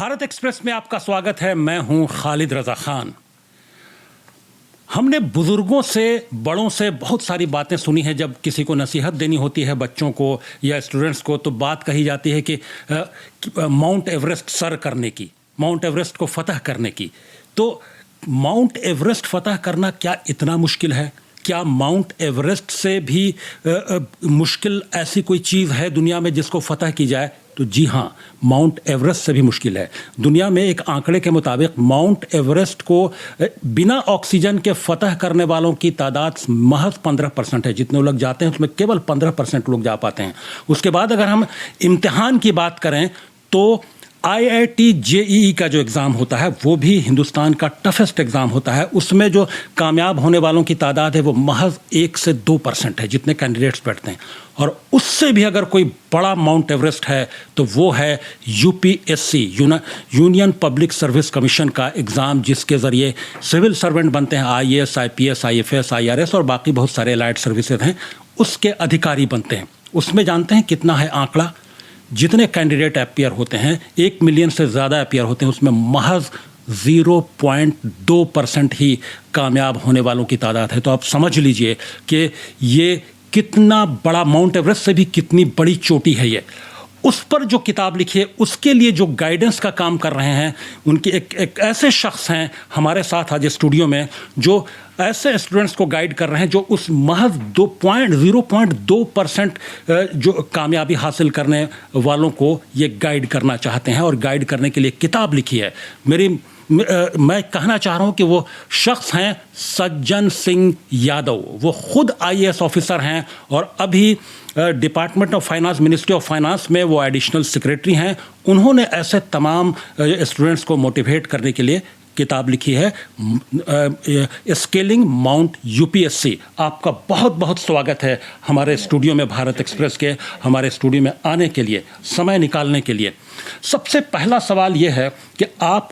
Bharat express में आपका स्वागत है। मैं हूं खालिद रजा खान। हमने बुजुर्गों से, बड़ों से बहुत सारी बातें सुनी हैं। जब किसी को नसीहत देनी होती है, बच्चों को या स्टूडेंट्स को, तो बात कही जाती है कि माउंट एवरेस्ट सर करने की, माउंट एवरेस्ट को फतह करने की। तो माउंट एवरेस्ट फतह करना क्या इतना मुश्किल है? क्या माउंट एवरेस्ट से भी मुश्किल ऐसी कोई चीज़ है दुनिया में जिसको फतह की जाए? तो जी हाँ, माउंट एवरेस्ट से भी मुश्किल है। दुनिया में एक आंकड़े के मुताबिक माउंट एवरेस्ट को बिना ऑक्सीजन के फतह करने वालों की तादाद महज 15% है। जितने लोग जाते हैं उसमें केवल 15% लोग जा पाते हैं। उसके बाद अगर हम इम्तिहान की बात करें तो IIT JEE का जो एग्ज़ाम होता है वो भी हिंदुस्तान का टफेस्ट एग्ज़ाम होता है। उसमें जो कामयाब होने वालों की तादाद है वो महज 1 से 2% है, जितने कैंडिडेट्स बैठते हैं। और उससे भी अगर कोई बड़ा माउंट एवरेस्ट है तो वो है UPSC, union public service commission का एग्ज़ाम, जिसके ज़रिए सिविल सर्वेंट बनते हैं। IAS, IPS, IFS, IRS और बाकी बहुत सारे एलाइड सर्विसेज हैं, उसके अधिकारी बनते हैं। उसमें जानते हैं कितना है आंकड़ा? जितने कैंडिडेट अपीयर होते हैं, 1 मिलियन से ज़्यादा अपीयर होते हैं, उसमें महज 0.2% ही कामयाब होने वालों की तादाद है। तो आप समझ लीजिए कि ये कितना बड़ा, माउंट एवरेस्ट से भी कितनी बड़ी चोटी है ये। उस पर जो किताब लिखी है, उसके लिए जो गाइडेंस का काम कर रहे हैं, उनके एक ऐसे शख्स हैं हमारे साथ आज स्टूडियो में, जो ऐसे स्टूडेंट्स को गाइड कर रहे हैं जो उस महज 0.2% जो कामयाबी हासिल करने वालों को ये गाइड करना चाहते हैं और गाइड करने के लिए किताब लिखी है। मैं कहना चाह रहा हूँ कि वो शख्स हैं सज्जन सिंह यादव। वो खुद IAS ऑफिसर हैं और अभी department of finance, ministry of finance में वो एडिशनल सेक्रेटरी हैं। उन्होंने ऐसे तमाम स्टूडेंट्स को मोटिवेट करने के लिए किताब लिखी है, स्केलिंग माउंट UPSC। आपका बहुत बहुत स्वागत है हमारे स्टूडियो में, भारत एक्सप्रेस के हमारे स्टूडियो में आने के लिए, समय निकालने के लिए। सबसे पहला सवाल ये है कि आप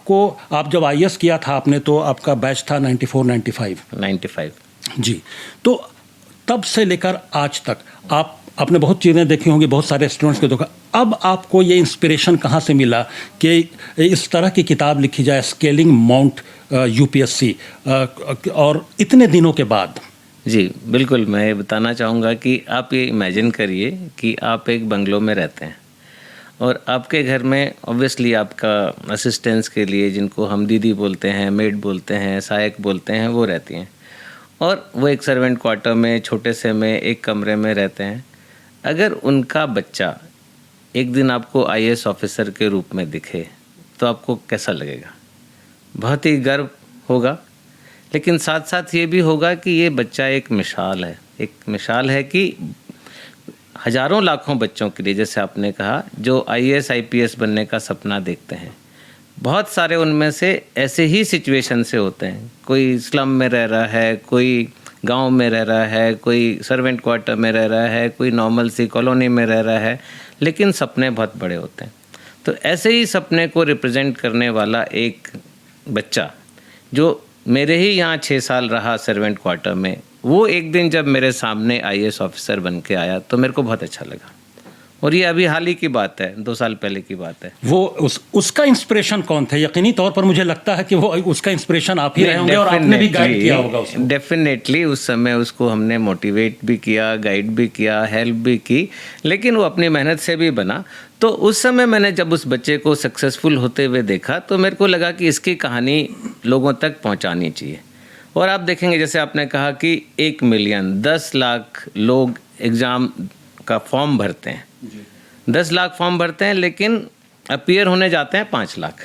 जब IAS किया था आपने, तो आपका बैच था 94-95 जी। तो तब से लेकर आज तक आपने बहुत चीज़ें देखी होंगी, बहुत सारे स्टूडेंट्स को देखा। अब आपको ये इंस्पिरेशन कहाँ से मिला कि इस तरह की किताब लिखी जाए, स्केलिंग माउंट UPSC, और इतने दिनों के बाद? जी बिल्कुल, मैं ये बताना चाहूँगा कि आप ये इमेजिन करिए कि आप एक बंगलो में रहते हैं और आपके घर में ऑब्वियसली आपका असिस्टेंस के लिए, जिनको हम दीदी बोलते हैं, मेड बोलते हैं, सहायक बोलते हैं, वो रहती हैं। और वो एक सर्वेंट क्वार्टर में, छोटे से में एक कमरे में रहते हैं। अगर उनका बच्चा एक दिन आपको IAS ऑफिसर के रूप में दिखे तो आपको कैसा लगेगा? बहुत ही गर्व होगा, लेकिन साथ साथ ये भी होगा कि ये बच्चा एक मिसाल है। एक मिसाल है कि हज़ारों लाखों बच्चों के लिए, जैसे आपने कहा, जो IAS IPS बनने का सपना देखते हैं, बहुत सारे उनमें से ऐसे ही सिचुएशन से होते हैं। कोई स्लम में रह रहा है, कोई गांव में रह रहा है, कोई सर्वेंट क्वार्टर में रह रहा है, कोई नॉर्मल सी कॉलोनी में रह रहा है, लेकिन सपने बहुत बड़े होते हैं। तो ऐसे ही सपने को रिप्रेजेंट करने वाला एक बच्चा, जो मेरे ही यहाँ 6 साल रहा सर्वेंट क्वार्टर में, वो एक दिन जब मेरे सामने IAS ऑफिसर बन के आया तो मेरे को बहुत अच्छा लगा। और ये अभी हाल ही की बात है, 2 साल पहले की बात है। वो उसका इंस्पिरेशन कौन थे? यकीनी तौर पर मुझे लगता है कि वो उसका इंस्पिरेशन आप ही रहे होंगे और आपने भी गाइड किया होगा उसको। डेफिनेटली उस समय उसको हमने मोटिवेट भी किया, गाइड भी किया, हेल्प भी की, लेकिन वो अपनी मेहनत से भी बना। तो उस समय मैंने जब उस बच्चे को सक्सेसफुल होते हुए देखा तो मेरे को लगा कि इसकी कहानी लोगों तक पहुंचानी चाहिए। और आप देखेंगे, जैसे आपने कहा कि 1 मिलियन 10 लाख लोग एग्ज़ाम का फॉर्म भरते हैं, 10 लाख फॉर्म भरते हैं, लेकिन अपीयर होने जाते हैं 5 लाख।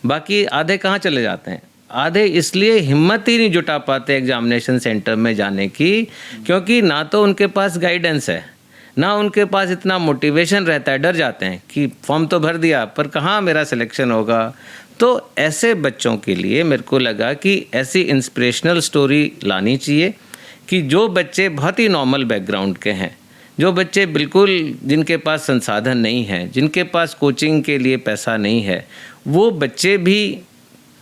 बाकी आधे कहाँ चले जाते हैं? आधे इसलिए हिम्मत ही नहीं जुटा पाते एग्जामिनेशन सेंटर में जाने की, क्योंकि ना तो उनके पास गाइडेंस है, ना उनके पास इतना मोटिवेशन रहता है। डर जाते हैं कि फॉर्म तो भर दिया पर कहाँ मेरा सिलेक्शन होगा। तो ऐसे बच्चों के लिए मेरे को लगा कि ऐसी इंस्पिरेशनल स्टोरी लानी चाहिए कि जो बच्चे बहुत ही नॉर्मल बैकग्राउंड के हैं, जो बच्चे बिल्कुल, जिनके पास संसाधन नहीं है, जिनके पास कोचिंग के लिए पैसा नहीं है, वो बच्चे भी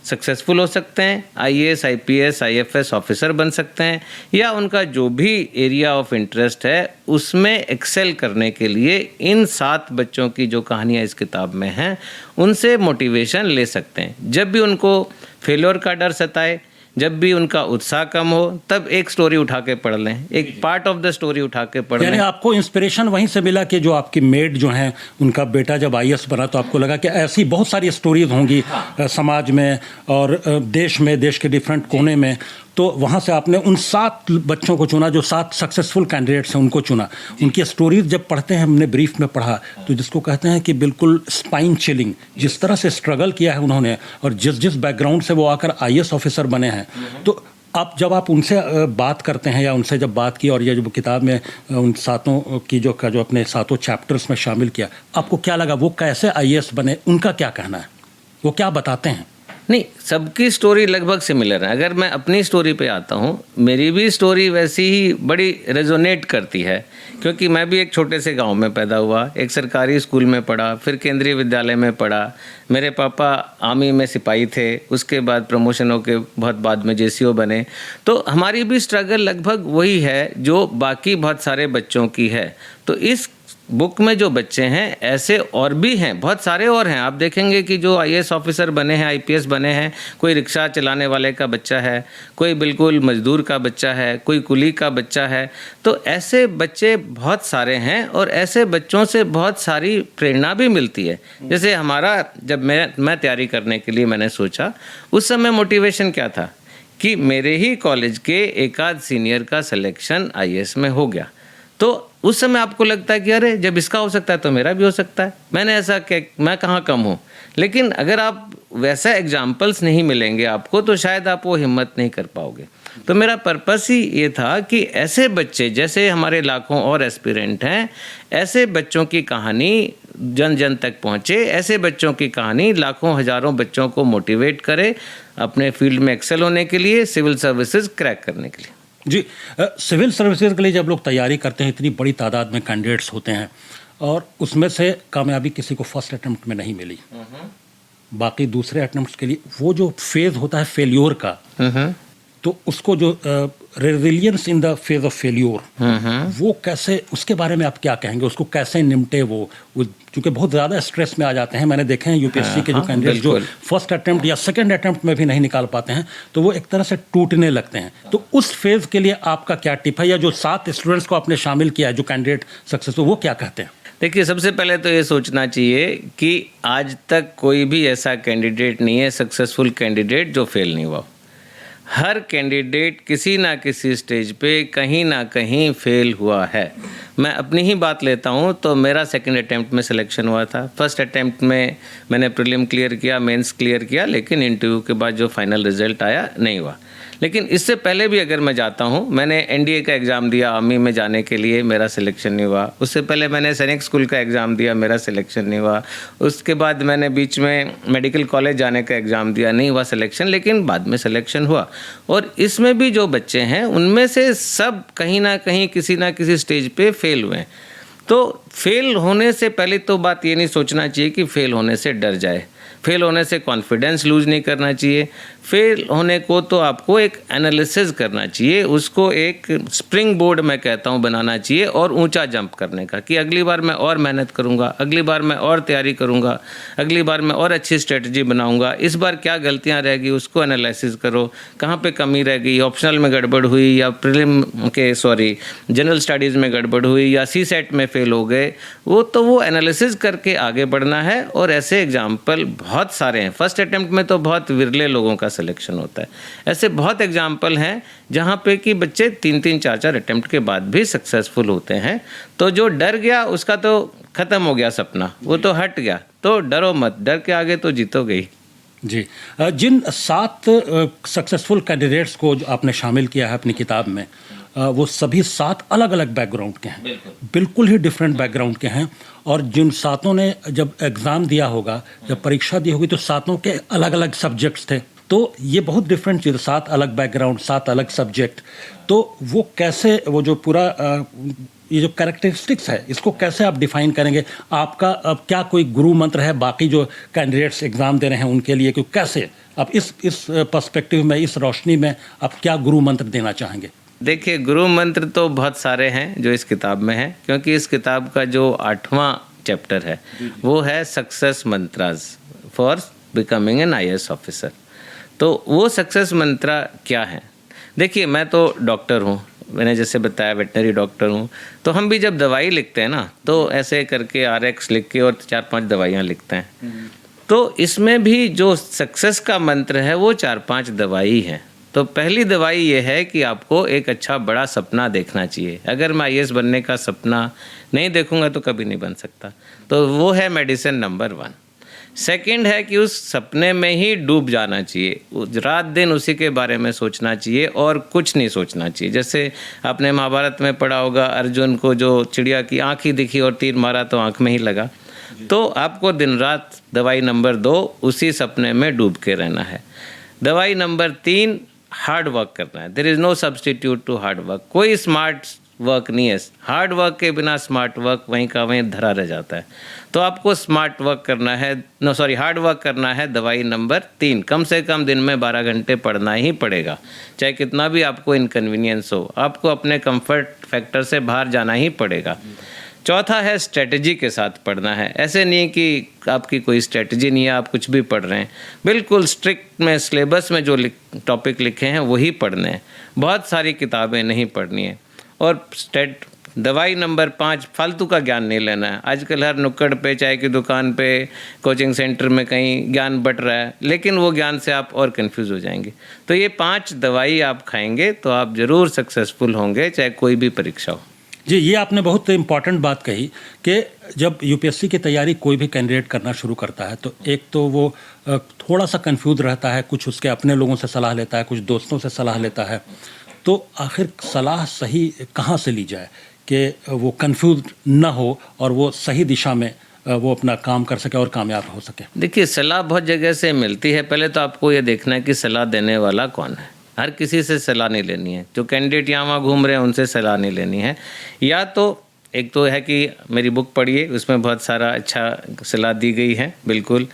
सक्सेसफुल हो सकते हैं, आईएएस, आईपीएस, आईएफएस ऑफिसर बन सकते हैं, या उनका जो भी एरिया ऑफ इंटरेस्ट है उसमें एक्सेल करने के लिए इन 7 बच्चों की जो कहानियाँ इस किताब में हैं उनसे मोटिवेशन ले सकते हैं। जब भी उनको फेल्योर का डर सताए, जब भी उनका उत्साह कम हो, तब एक स्टोरी उठा के पढ़ लें, एक पार्ट ऑफ द स्टोरी उठा के पढ़ लें। यानी आपको इंस्पिरेशन वहीं से मिला कि जो आपकी मेड जो हैं उनका बेटा जब आईएएस बना तो आपको लगा कि ऐसी बहुत सारी स्टोरीज होंगी समाज में और देश में, देश के डिफरेंट कोने में, तो वहाँ से आपने उन 7 बच्चों को चुना जो 7 सक्सेसफुल कैंडिडेट्स हैं उनको चुना। उनकी स्टोरीज जब पढ़ते हैं, हमने ब्रीफ में पढ़ा, तो जिसको कहते हैं कि बिल्कुल स्पाइन चिलिंग, जिस तरह से स्ट्रगल किया है उन्होंने और जिस जिस बैकग्राउंड से वो आकर आईएएस ऑफिसर बने हैं, तो आप जब आप उनसे बात करते हैं या उनसे जब बात की और ये जो किताब में उन 7 की जो अपने 7 चैप्टर्स में शामिल किया, आपको क्या लगा? वो कैसे आईएएस बने, उनका क्या कहना है, वो क्या बताते हैं? नहीं, सबकी स्टोरी लगभग सिमिलर है। अगर मैं अपनी स्टोरी पे आता हूँ, मेरी भी स्टोरी वैसी ही बड़ी रेजोनेट करती है, क्योंकि मैं भी एक छोटे से गांव में पैदा हुआ, एक सरकारी स्कूल में पढ़ा, फिर केंद्रीय विद्यालय में पढ़ा। मेरे पापा आर्मी में सिपाही थे, उसके बाद प्रमोशन होके बहुत बाद में जेसीओ बने। तो हमारी भी स्ट्रगल लगभग वही है जो बाकी बहुत सारे बच्चों की है। तो इस बुक में जो बच्चे हैं ऐसे और भी हैं, बहुत सारे और हैं। आप देखेंगे कि जो आईएएस ऑफिसर बने हैं, आईपीएस बने हैं, कोई रिक्शा चलाने वाले का बच्चा है, कोई बिल्कुल मजदूर का बच्चा है, कोई कुली का बच्चा है। तो ऐसे बच्चे बहुत सारे हैं और ऐसे बच्चों से बहुत सारी प्रेरणा भी मिलती है। जैसे हमारा, जब मैं तैयारी करने के लिए मैंने सोचा, उस समय मोटिवेशन क्या था कि मेरे ही कॉलेज के एक आध सीनियर का सिलेक्शन आईएएस में हो गया। तो उस समय आपको लगता है कि अरे जब इसका हो सकता है तो मेरा भी हो सकता है, मैंने ऐसा क्या, मैं कहाँ कम हूँ। लेकिन अगर आप वैसा एग्जाम्पल्स नहीं मिलेंगे आपको, तो शायद आप वो हिम्मत नहीं कर पाओगे। तो मेरा पर्पस ही ये था कि ऐसे बच्चे, जैसे हमारे लाखों और एस्पिरेंट हैं, ऐसे बच्चों की कहानी जन जन तक पहुँचे, ऐसे बच्चों की कहानी लाखों हज़ारों बच्चों को मोटिवेट करे अपने फील्ड में एक्सेल होने के लिए, सिविल सर्विसेज क्रैक करने के लिए। जी, सिविल सर्विसेज के लिए जब लोग तैयारी करते हैं, इतनी बड़ी तादाद में कैंडिडेट्स होते हैं और उसमें से कामयाबी किसी को फर्स्ट अटेम्प्ट में नहीं मिली, बाकी दूसरे अटेम्प्ट के लिए वो जो फेज़ होता है फेल्योर का, तो उसको जो resilience in the phase of failure, वो कैसे, उसके बारे में आप क्या कहेंगे? उसको कैसे निपटे वो क्योंकि बहुत ज़्यादा स्ट्रेस में आ जाते हैं। मैंने देखे हैं यूपीएससी के जो कैंडिडेट जो फर्स्ट अटेम्प्ट या सेकंड अटेम्प्ट में भी नहीं निकाल पाते हैं, तो वो एक तरह से टूटने लगते हैं। तो उस फेज़ के लिए आपका क्या टिप है, या जो 7 स्टूडेंट्स को आपने शामिल किया है जो कैंडिडेट सक्सेसफुल, वो क्या कहते हैं? देखिए, सबसे पहले तो ये सोचना चाहिए कि आज तक कोई भी ऐसा कैंडिडेट नहीं है, सक्सेसफुल कैंडिडेट, जो फेल नहीं हुआ। हर कैंडिडेट किसी ना किसी स्टेज पे कहीं ना कहीं फेल हुआ है। मैं अपनी ही बात लेता हूँ तो मेरा सेकंड अटेम्प्ट में सिलेक्शन हुआ था। फर्स्ट अटेम्प्ट में मैंने प्रीलिम क्लियर किया, मेंस क्लियर किया, लेकिन इंटरव्यू के बाद जो फाइनल रिजल्ट आया नहीं हुआ। लेकिन इससे पहले भी अगर मैं जाता हूँ, मैंने एनडीए का एग्ज़ाम दिया आर्मी में जाने के लिए, मेरा सिलेक्शन नहीं हुआ। उससे पहले मैंने सैनिक स्कूल का एग्ज़ाम दिया, मेरा सिलेक्शन नहीं हुआ। उसके बाद मैंने बीच में मेडिकल कॉलेज जाने का एग्ज़ाम दिया, नहीं हुआ सिलेक्शन, लेकिन बाद में सिलेक्शन हुआ। और इसमें भी जो बच्चे हैं उनमें से सब कहीं ना कहीं किसी ना किसी स्टेज पे फेल हुए हैं। तो फेल होने से पहले तो बात ये नहीं सोचना चाहिए कि फेल होने से डर जाए, फेल होने से कॉन्फिडेंस लूज़ नहीं करना चाहिए। फेल होने को तो आपको एक एनालिसिस करना चाहिए, उसको एक स्प्रिंग बोर्ड मैं कहता हूँ बनाना चाहिए, और ऊंचा जंप करने का कि अगली बार मैं और मेहनत करूँगा, अगली बार मैं और तैयारी करूँगा, अगली बार मैं और अच्छी स्ट्रेटजी बनाऊँगा। इस बार क्या गलतियाँ रहेगी उसको एनालिसिस करो, कहाँ पे कमी रह गई, ऑप्शनल में गड़बड़ हुई या जनरल स्टडीज़ में गड़बड़ हुई या सीसेट में फेल हो गए, वो एनालिसिस करके आगे बढ़ना है। और ऐसे एग्जाम्पल बहुत सारे हैं। फर्स्ट अटेम्प्ट में तो बहुत विरले लोगों का सिलेक्शन होता है। ऐसे बहुत एग्जाम्पल हैं जहाँ पे कि बच्चे 3-3, 4-4 अटेम्प्ट के बाद भी सक्सेसफुल होते हैं। तो जो डर गया उसका तो ख़त्म हो गया सपना, वो तो हट गया। तो डरो मत, डर के आगे तो जीतोगे ही। जी, जिन 7 सक्सेसफुल कैंडिडेट्स को जो आपने शामिल किया है अपनी किताब में, वो सभी 7 अलग अलग बैकग्राउंड के हैं, बिल्कुल ही डिफरेंट बैकग्राउंड के हैं। और जिन 7 ने जब एग्ज़ाम दिया होगा, जब परीक्षा दी होगी, तो 7 के अलग अलग सब्जेक्ट्स थे। तो ये बहुत डिफरेंट चीज़, 7 अलग बैकग्राउंड, 7 अलग सब्जेक्ट। तो वो कैसे, वो जो पूरा ये जो कैरेक्टरिस्टिक्स है इसको कैसे आप डिफाइन करेंगे? आपका अब क्या कोई गुरु मंत्र है बाकी जो कैंडिडेट्स एग्ज़ाम दे रहे हैं उनके लिए, कि कैसे आप इस पर्सपेक्टिव में, इस रोशनी में आप क्या गुरु मंत्र देना चाहेंगे? देखिए, गुरु मंत्र तो बहुत सारे हैं जो इस किताब में है, क्योंकि इस किताब का जो 8वां चैप्टर है वो है success mantras for becoming an IAS officer. तो वो सक्सेस मंत्रा क्या है? देखिए, मैं तो डॉक्टर हूँ, मैंने जैसे बताया वेटनरी डॉक्टर हूँ, तो हम भी जब दवाई लिखते हैं ना तो ऐसे करके RX लिख के और 4-5 दवाइयाँ लिखते हैं। तो इसमें भी जो सक्सेस का मंत्र है वो 4-5 दवाई है। तो पहली दवाई ये है कि आपको एक अच्छा बड़ा सपना देखना चाहिए। अगर मैं IAS बनने का सपना नहीं देखूंगा तो कभी नहीं बन सकता। तो वो है मेडिसिन नंबर 1। सेकंड है कि उस सपने में ही डूब जाना चाहिए, रात दिन उसी के बारे में सोचना चाहिए और कुछ नहीं सोचना चाहिए। जैसे आपने महाभारत में पढ़ा होगा, अर्जुन को जो चिड़िया की आँख ही दिखी और तीर मारा तो आँख में ही लगा। तो आपको दिन रात दवाई नंबर 2 उसी सपने में डूब के रहना है। दवाई नंबर 3 हार्ड वर्क करना है। There is no substitute to hard work. कोई स्मार्ट वर्क नहीं है, हार्ड वर्क के बिना स्मार्ट वर्क वहीं का वहीं धरा रह जाता है। तो आपको स्मार्ट वर्क करना है, हार्ड वर्क करना है। दवाई नंबर 3, कम से कम दिन में 12 घंटे पढ़ना ही पड़ेगा, चाहे कितना भी आपको इनकन्वीनियंस हो। आपको अपने कंफर्ट फैक्टर से बाहर जाना ही पड़ेगा। चौथा है स्ट्रेटजी के साथ पढ़ना है। ऐसे नहीं कि आपकी कोई स्ट्रेटजी नहीं है, आप कुछ भी पढ़ रहे हैं। बिल्कुल स्ट्रिक्ट में सिलेबस में जो टॉपिक लिखे हैं वही पढ़ने हैं, बहुत सारी किताबें नहीं पढ़नी है। और दवाई नंबर 5, फालतू का ज्ञान नहीं लेना है। आजकल हर नुक्कड़ पे, चाय की दुकान पे, कोचिंग सेंटर में कहीं ज्ञान बट रहा है, लेकिन वो ज्ञान से आप और कंफ्यूज हो जाएंगे। तो ये 5 दवाई आप खाएंगे तो आप ज़रूर सक्सेसफुल होंगे, चाहे कोई भी परीक्षा हो। जी, ये आपने बहुत इम्पॉर्टेंट बात कही कि जब UPSC की तैयारी कोई भी कैंडिडेट करना शुरू करता है तो एक तो वो थोड़ा सा कंफ्यूज रहता है, कुछ उसके अपने लोगों से सलाह लेता है, कुछ दोस्तों से सलाह लेता है। तो आखिर सलाह सही कहाँ से ली जाए कि वो कंफ्यूज ना हो और वो सही दिशा में वो अपना काम कर सके और कामयाब हो सके? देखिए, सलाह बहुत जगह से मिलती है। पहले तो आपको ये देखना है कि सलाह देने वाला कौन है। हर किसी से सलाह नहीं लेनी है। जो कैंडिडेट यहाँ वहाँ घूम रहे हैं उनसे सलाह नहीं लेनी है। या तो एक तो है कि मेरी बुक पढ़िए, उसमें बहुत सारा अच्छा सलाह दी गई है, बिल्कुल।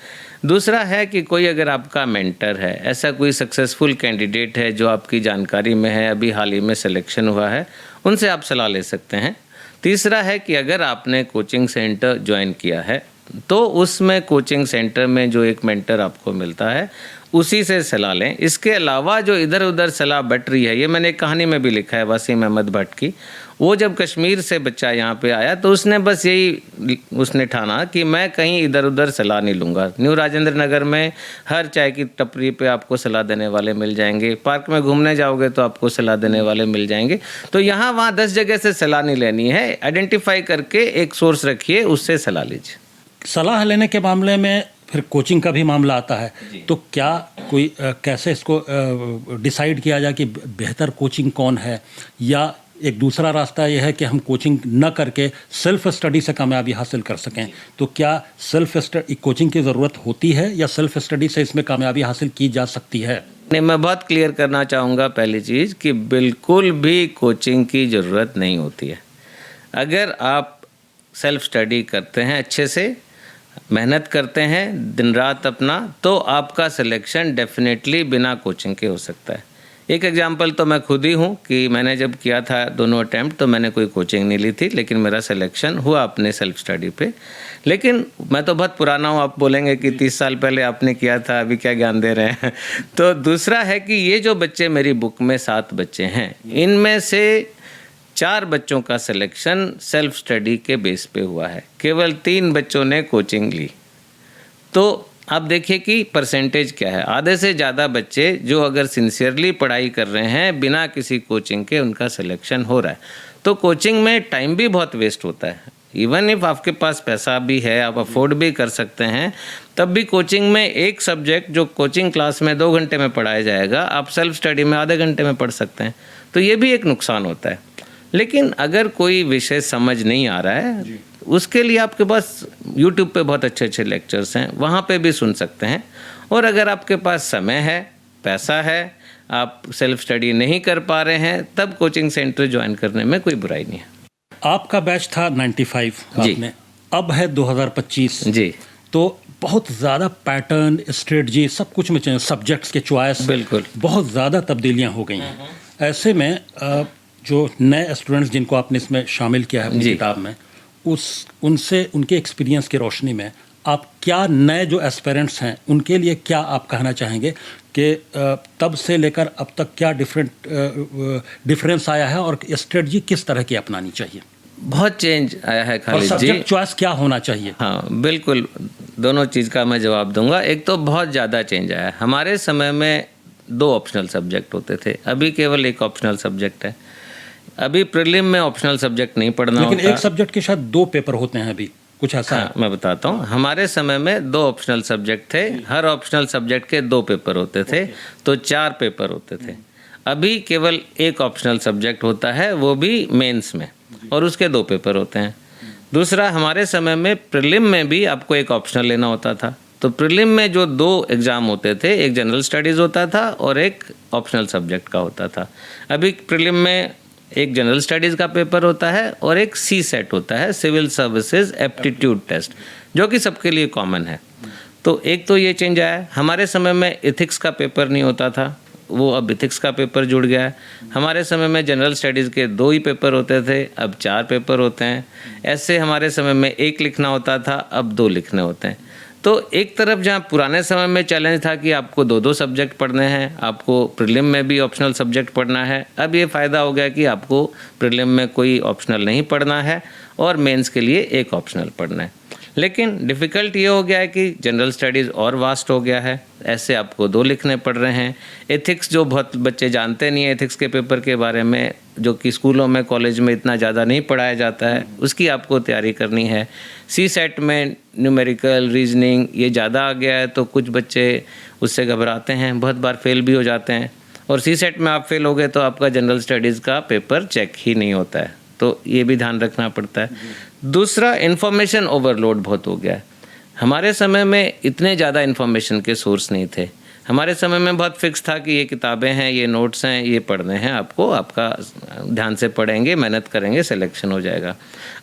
दूसरा है कि कोई अगर आपका मेंटर है, ऐसा कोई सक्सेसफुल कैंडिडेट है जो आपकी जानकारी में है, अभी हाल ही में सिलेक्शन हुआ है, उनसे आप सलाह ले सकते हैं। तीसरा है कि अगर आपने कोचिंग सेंटर ज्वाइन किया है तो उसमें कोचिंग सेंटर में जो एक मेंटर आपको मिलता है उसी से सलाह लें। इसके अलावा जो इधर उधर सलाह बट रही है, ये मैंने एक कहानी में भी लिखा है वसीम अहमद भट्ट की। वो जब कश्मीर से बच्चा यहाँ पे आया तो उसने बस यही उसने ठाना कि मैं कहीं इधर उधर सलाह नहीं लूँगा। न्यू राजेंद्र नगर में हर चाय की टपरी पे आपको सलाह देने वाले मिल जाएंगे, पार्क में घूमने जाओगे तो आपको सलाह देने वाले मिल जाएंगे। तो यहाँ वहाँ 10 जगह से सलाह नहीं लेनी है, आइडेंटिफाई करके एक सोर्स रखिए, उससे सलाह लीजिए। सलाह लेने के मामले में फिर कोचिंग का भी मामला आता है, तो क्या कोई कैसे इसको डिसाइड किया जाए कि बेहतर कोचिंग कौन है? या एक दूसरा रास्ता यह है कि हम कोचिंग न करके सेल्फ स्टडी से कामयाबी हासिल कर सकें, तो क्या सेल्फ स्टडी कोचिंग की ज़रूरत होती है या सेल्फ स्टडी से इसमें कामयाबी हासिल की जा सकती है? नहीं, मैं बहुत क्लियर करना चाहूँगा पहली चीज़ कि बिल्कुल भी कोचिंग की ज़रूरत नहीं होती है। अगर आप सेल्फ स्टडी करते हैं, अच्छे से मेहनत करते हैं दिन रात अपना, तो आपका सिलेक्शन डेफिनेटली बिना कोचिंग के हो सकता है। एक एग्जांपल तो मैं खुद ही हूँ कि मैंने जब किया था दोनों अटैम्प्ट तो मैंने कोई कोचिंग नहीं ली थी, लेकिन मेरा सिलेक्शन हुआ अपने सेल्फ स्टडी पे। लेकिन मैं तो बहुत पुराना हूँ, आप बोलेंगे कि 30 साल पहले आपने किया था, अभी क्या ज्ञान दे रहे हैं। तो दूसरा है कि ये जो बच्चे मेरी बुक में 7 बच्चे हैं, इनमें से 4 बच्चों का सिलेक्शन सेल्फ स्टडी के बेस पे हुआ है, केवल 3 बच्चों ने कोचिंग ली। तो आप देखिए कि परसेंटेज क्या है। आधे से ज़्यादा बच्चे जो अगर सिंसियरली पढ़ाई कर रहे हैं बिना किसी कोचिंग के, उनका सिलेक्शन हो रहा है। तो कोचिंग में टाइम भी बहुत वेस्ट होता है। इवन इफ आपके पास पैसा भी है, आप अफोर्ड भी कर सकते हैं, तब भी कोचिंग में एक सब्जेक्ट जो कोचिंग क्लास में 2 घंटे में पढ़ाया जाएगा, आप सेल्फ स्टडी में आधे घंटे में पढ़ सकते हैं। तो ये भी एक नुकसान होता है। लेकिन अगर कोई विषय समझ नहीं आ रहा है, उसके लिए आपके पास YouTube पे बहुत अच्छे अच्छे लेक्चर्स हैं, वहाँ पे भी सुन सकते हैं। और अगर आपके पास समय है, पैसा है, आप सेल्फ स्टडी नहीं कर पा रहे हैं, तब कोचिंग सेंटर ज्वाइन करने में कोई बुराई नहीं है। आपका बैच था 95 जी। आपने, अब है 2025 जी तो बहुत ज़्यादा पैटर्न, स्ट्रेटजी, सब कुछ में चेंज, सब्जेक्ट्स के चॉइस बिल्कुल। बहुत ज़्यादा तब्दीलियां हो गई हैं। ऐसे में जो नए स्टूडेंट्स जिनको आपने इसमें शामिल किया है अपनी जी। किताब में, उनसे उनके एक्सपीरियंस की रोशनी में आप क्या, नए जो एस्पिरेंट्स हैं उनके लिए क्या आप कहना चाहेंगे कि तब से लेकर अब तक क्या डिफरेंस आया है और स्ट्रेटजी किस तरह की अपनानी चाहिए? बहुत चेंज आया है और खालिद जी। सब्जेक्ट चॉइस क्या होना चाहिए? हाँ बिल्कुल, दोनों चीज़ का मैं जवाब दूंगा। एक तो बहुत ज़्यादा चेंज आया है। हमारे समय में 2 ऑप्शनल सब्जेक्ट होते थे, अभी केवल 1 ऑप्शनल सब्जेक्ट है। अभी प्रीलिम में ऑप्शनल सब्जेक्ट नहीं पढ़ना लेकिन होता। एक सब्जेक्ट के साथ 2 पेपर होते हैं अभी, कुछ ऐसा है? हाँ, मैं बताता हूँ। हमारे समय में 2 ऑप्शनल सब्जेक्ट थे, हर ऑप्शनल सब्जेक्ट के 2 पेपर होते थे, तो 4 पेपर होते थे। अभी केवल 1 ऑप्शनल सब्जेक्ट होता है, वो भी मेंस में, और उसके 2 पेपर होते हैं। दूसरा, हमारे समय में प्रीलिम में भी आपको 1 ऑप्शनल लेना होता था। तो प्रीलिम में जो 2 एग्ज़ाम होते थे, एक जनरल स्टडीज़ होता था और एक ऑप्शनल सब्जेक्ट का होता था। अभी प्रीलिम में एक जनरल स्टडीज़ का पेपर होता है और एक सी सेट होता है, सिविल सर्विसेज एप्टीट्यूड टेस्ट, जो कि सबके लिए कॉमन है। तो एक तो ये चेंज आया है। हमारे समय में एथिक्स का पेपर नहीं होता था, वो अब एथिक्स का पेपर जुड़ गया है। हमारे समय में जनरल स्टडीज़ के 2 ही पेपर होते थे, अब 4 पेपर होते हैं। ऐसे हमारे समय में 1 लिखना होता था, अब 2 लिखने होते हैं। तो एक तरफ जहाँ पुराने समय में चैलेंज था कि आपको 2-2 सब्जेक्ट पढ़ने हैं, आपको प्रीलिम में भी ऑप्शनल सब्जेक्ट पढ़ना है, अब ये फ़ायदा हो गया कि आपको प्रीलिम में कोई ऑप्शनल नहीं पढ़ना है और मेंस के लिए 1 ऑप्शनल पढ़ना है। लेकिन डिफ़िकल्ट ये हो गया है कि जनरल स्टडीज़ और वास्ट हो गया है, ऐसे आपको 2 लिखने पड़ रहे हैं। एथिक्स जो बहुत बच्चे जानते नहीं है एथिक्स के पेपर के बारे में, जो कि स्कूलों में कॉलेज में इतना ज़्यादा नहीं पढ़ाया जाता है, उसकी आपको तैयारी करनी है। सी सेट में न्यूमेरिकल, रीजनिंग ये ज़्यादा आ गया है, तो कुछ बच्चे उससे घबराते हैं, बहुत बार फेल भी हो जाते हैं। और सी सेट में आप फेल हो गए तो आपका जनरल स्टडीज़ का पेपर चेक ही नहीं होता है, तो ये भी ध्यान रखना पड़ता है। दूसरा, इन्फॉर्मेशन ओवरलोड बहुत हो गया है। हमारे समय में इतने ज़्यादा इन्फॉर्मेशन के सोर्स नहीं थे। हमारे समय में बहुत फिक्स था कि ये किताबें हैं, ये नोट्स हैं, ये पढ़ने हैं आपको, आपका ध्यान से पढ़ेंगे, मेहनत करेंगे, सिलेक्शन हो जाएगा।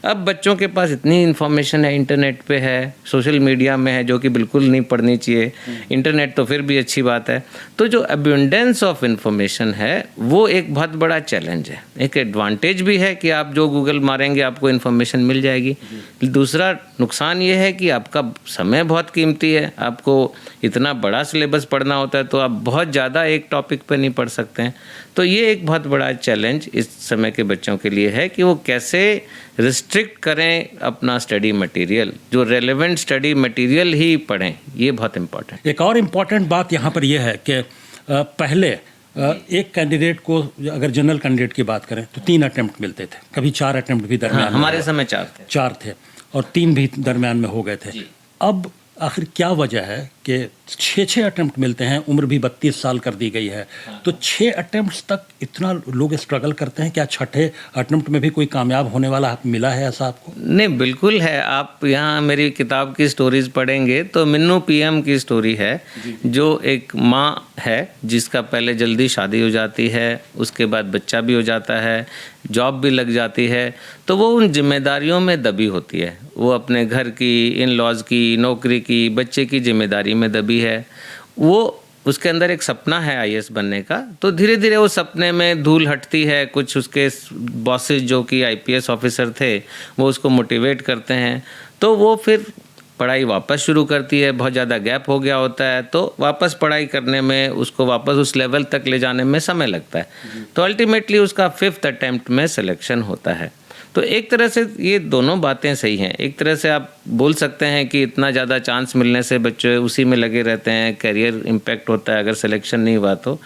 अब बच्चों के पास इतनी इन्फॉर्मेशन है, इंटरनेट पे है, सोशल मीडिया में है, जो कि बिल्कुल नहीं पढ़नी चाहिए। इंटरनेट तो फिर भी अच्छी बात है। तो जो अबंडेंस ऑफ इन्फॉर्मेशन है वो एक बहुत बड़ा चैलेंज है। एक एडवांटेज भी है कि आप जो गूगल मारेंगे आपको इन्फॉर्मेशन मिल जाएगी। दूसरा नुकसान ये है कि आपका समय बहुत कीमती है, आपको इतना बड़ा सिलेबस पढ़ना होता है, तो आप बहुत ज़्यादा एक टॉपिक पे नहीं पढ़ सकते हैं। तो ये एक बहुत बड़ा चैलेंज इस समय के बच्चों के लिए है कि वो कैसे रिस्ट्रिक्ट करें अपना स्टडी मटेरियल, जो रेलेवेंट स्टडी मटेरियल ही पढ़ें, ये बहुत इम्पोर्टेंट। एक और इम्पॉर्टेंट बात यहाँ पर यह है कि पहले एक कैंडिडेट को, अगर जनरल कैंडिडेट की बात करें तो 3 अटेम्प्ट मिलते थे, कभी 4 अटेम्प्ट भी दरमियान में हमारे समय 4 थे और 3 भी दरमियान में हो गए थे। अब आखिर क्या वजह है कि 6 अटेम्प्ट मिलते हैं, उम्र भी 32 साल कर दी गई है, तो 6 अटेम्प्ट्स तक इतना लोग स्ट्रगल करते हैं? क्या 6ठे अटेम्प्ट में भी कोई कामयाब होने वाला मिला है ऐसा आपको? नहीं, बिल्कुल है। आप यहाँ मेरी किताब की स्टोरीज पढ़ेंगे तो मिन्नू पीएम की स्टोरी है, जो एक माँ है जिसका पहले जल्दी शादी हो जाती है, उसके बाद बच्चा भी हो जाता है, जॉब भी लग जाती है, तो वो उन जिम्मेदारियों में दबी होती है। वो अपने घर की, इन लॉज की, नौकरी की, बच्चे की जिम्मेदारी में दबी है। वो उसके अंदर एक सपना है आईएएस बनने का, तो धीरे धीरे वो सपने में धूल हटती है। कुछ उसके बॉसेस जो कि आईपीएस ऑफिसर थे वो उसको मोटिवेट करते हैं, तो वो फिर पढ़ाई वापस शुरू करती है। बहुत ज़्यादा गैप हो गया होता है, तो वापस पढ़ाई करने में, उसको वापस उस लेवल तक ले जाने में समय लगता है। तो अल्टीमेटली उसका 5th अटेम्प्ट में सिलेक्शन होता है। तो एक तरह से ये दोनों बातें सही हैं। एक तरह से आप बोल सकते हैं कि इतना ज़्यादा चांस मिलने से बच्चे उसी में लगे रहते हैं, करियर इम्पैक्ट होता है अगर सिलेक्शन नहीं हुआ तो।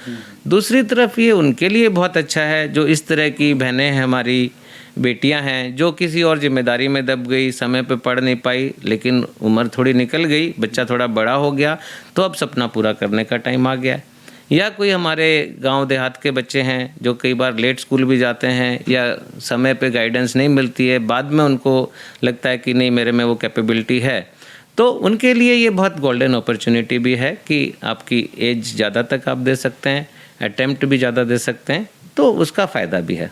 दूसरी तरफ ये उनके लिए बहुत अच्छा है जो इस तरह की बहनें हैं, हमारी बेटियां हैं, जो किसी और जिम्मेदारी में दब गई, समय पे पढ़ नहीं पाई, लेकिन उम्र थोड़ी निकल गई, बच्चा थोड़ा बड़ा हो गया, तो अब सपना पूरा करने का टाइम आ गया है। या कोई हमारे गांव देहात के बच्चे हैं जो कई बार लेट स्कूल भी जाते हैं या समय पे गाइडेंस नहीं मिलती है, बाद में उनको लगता है कि नहीं मेरे में वो कैपेबिलिटी है, तो उनके लिए ये बहुत गोल्डन अपॉर्चुनिटी भी है कि आपकी एज ज़्यादा तक आप दे सकते हैं, अटेम्प्ट भी ज़्यादा दे सकते हैं, तो उसका फ़ायदा भी है।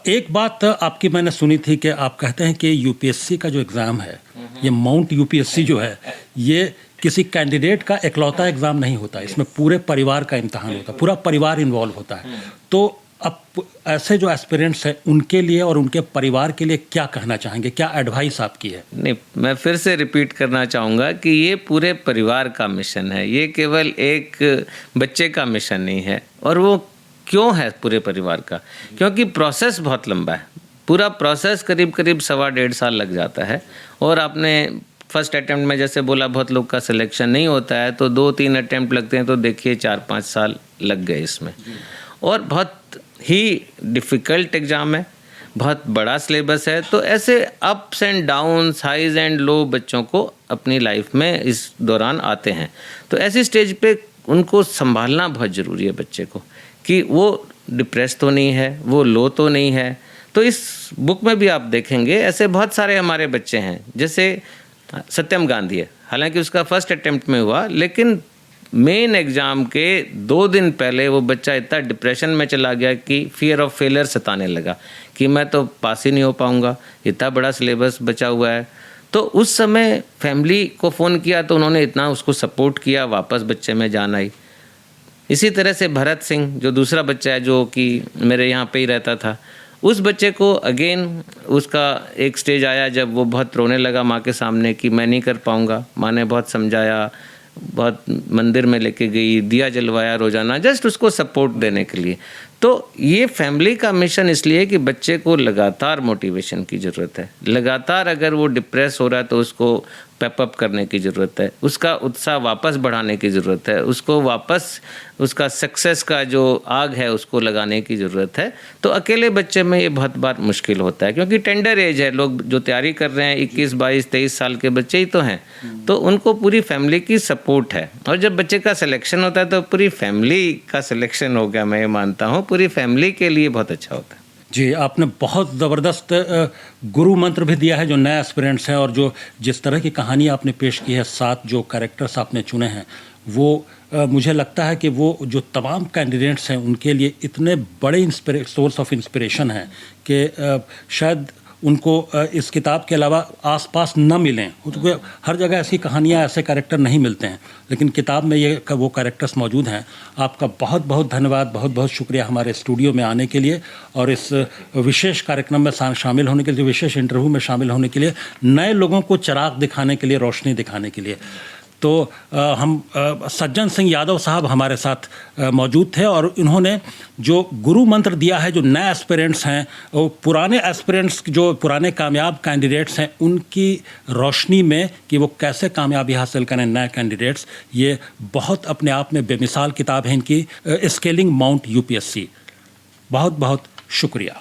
एक बात आपकी मैंने सुनी थी कि आप कहते हैं कि यूपीएससी का जो एग्ज़ाम है, ये माउंट यूपीएससी जो है, ये किसी कैंडिडेट का इकलौता एग्ज़ाम नहीं होता, इसमें पूरे परिवार का इम्तहान होता है, पूरा परिवार इन्वॉल्व होता है। तो अब ऐसे जो एस्पिरेंट्स हैं उनके लिए और उनके परिवार के लिए क्या कहना चाहेंगे, क्या एडवाइस आपकी है? नहीं, मैं फिर से रिपीट करना चाहूँगा कि ये पूरे परिवार का मिशन है, ये केवल एक बच्चे का मिशन नहीं है। और वो क्यों है पूरे परिवार का? क्योंकि प्रोसेस बहुत लंबा है, पूरा प्रोसेस करीब 1.5 साल लग जाता है। और आपने फर्स्ट अटैम्प्ट में जैसे बोला बहुत लोग का सिलेक्शन नहीं होता है, तो 2-3 अटैम्प्ट लगते हैं, तो देखिए 4-5 साल लग गए इसमें। और बहुत ही डिफ़िकल्ट एग्ज़ाम है, बहुत बड़ा सिलेबस है, तो ऐसे ups and downs, highs and low बच्चों को अपनी लाइफ में इस दौरान आते हैं। तो ऐसी स्टेज पे उनको संभालना बहुत ज़रूरी है बच्चे को, कि वो डिप्रेस तो नहीं है, वो लो तो नहीं है। तो इस बुक में भी आप देखेंगे ऐसे बहुत सारे हमारे बच्चे हैं, जैसे सत्यम गांधी है, हालांकि उसका फर्स्ट अटेम्प्ट में हुआ, लेकिन मेन एग्ज़ाम के 2 दिन पहले वो बच्चा इतना डिप्रेशन में चला गया कि फियर ऑफ फेलियर सताने लगा कि मैं तो पास ही नहीं हो पाऊँगा, इतना बड़ा सिलेबस बचा हुआ है। तो उस समय फैमिली को फ़ोन किया तो उन्होंने इतना उसको सपोर्ट किया, वापस बच्चे में जान आई। इसी तरह से भरत सिंह जो दूसरा बच्चा है, जो कि मेरे यहाँ पे ही रहता था, उस बच्चे को अगेन उसका एक स्टेज आया जब वो बहुत रोने लगा माँ के सामने कि मैं नहीं कर पाऊँगा। माँ ने बहुत समझाया, बहुत मंदिर में लेके गई, दिया जलवाया रोज़ाना, जस्ट उसको सपोर्ट देने के लिए। तो ये फैमिली का मिशन इसलिए कि बच्चे को लगातार मोटिवेशन की ज़रूरत है, लगातार अगर वो डिप्रेस हो रहा है तो उसको पेपअप करने की ज़रूरत है, उसका उत्साह वापस बढ़ाने की ज़रूरत है, उसको वापस उसका सक्सेस का जो आग है उसको लगाने की ज़रूरत है। तो अकेले बच्चे में ये बहुत बार मुश्किल होता है, क्योंकि टेंडर एज है, लोग जो तैयारी कर रहे हैं 21, 22, 23 साल के बच्चे ही तो हैं, तो उनको पूरी फैमिली की सपोर्ट है। और जब बच्चे का सिलेक्शन होता है तो पूरी फैमिली का सिलेक्शन हो गया, मैं ये मानता हूँ, पूरी फैमिली के लिए बहुत अच्छा होता है। जी, आपने बहुत ज़बरदस्त गुरु मंत्र भी दिया है जो नए एस्पिरेंट्स हैं, और जो जिस तरह की कहानी आपने पेश की है, 7 जो कैरेक्टर्स आपने चुने हैं, वो मुझे लगता है कि वो जो तमाम कैंडिडेट्स हैं उनके लिए इतने बड़े सोर्स ऑफ इंस्पिरेशन हैं कि शायद उनको इस किताब के अलावा आसपास न मिलें। क्योंकि हर जगह ऐसी कहानियाँ, ऐसे कैरेक्टर नहीं मिलते हैं, लेकिन किताब में ये वो कैरेक्टर्स मौजूद हैं। आपका बहुत बहुत धन्यवाद, बहुत बहुत शुक्रिया हमारे स्टूडियो में आने के लिए और इस विशेष कार्यक्रम में शामिल होने के लिए, विशेष इंटरव्यू में शामिल होने के लिए, नए लोगों को चिराग दिखाने के लिए, रोशनी दिखाने के लिए। तो हम सज्जन सिंह यादव साहब हमारे साथ मौजूद थे और इन्होंने जो गुरु मंत्र दिया है, जो नए एस्पिरेंट्स हैं, वो पुराने एस्पिरेंट्स, जो पुराने कामयाब कैंडिडेट्स हैं, उनकी रोशनी में कि वो कैसे कामयाबी हासिल करें नए कैंडिडेट्स, ये बहुत अपने आप में बेमिसाल किताब है इनकी, स्केलिंग माउंट यूपीएससी। बहुत बहुत शुक्रिया।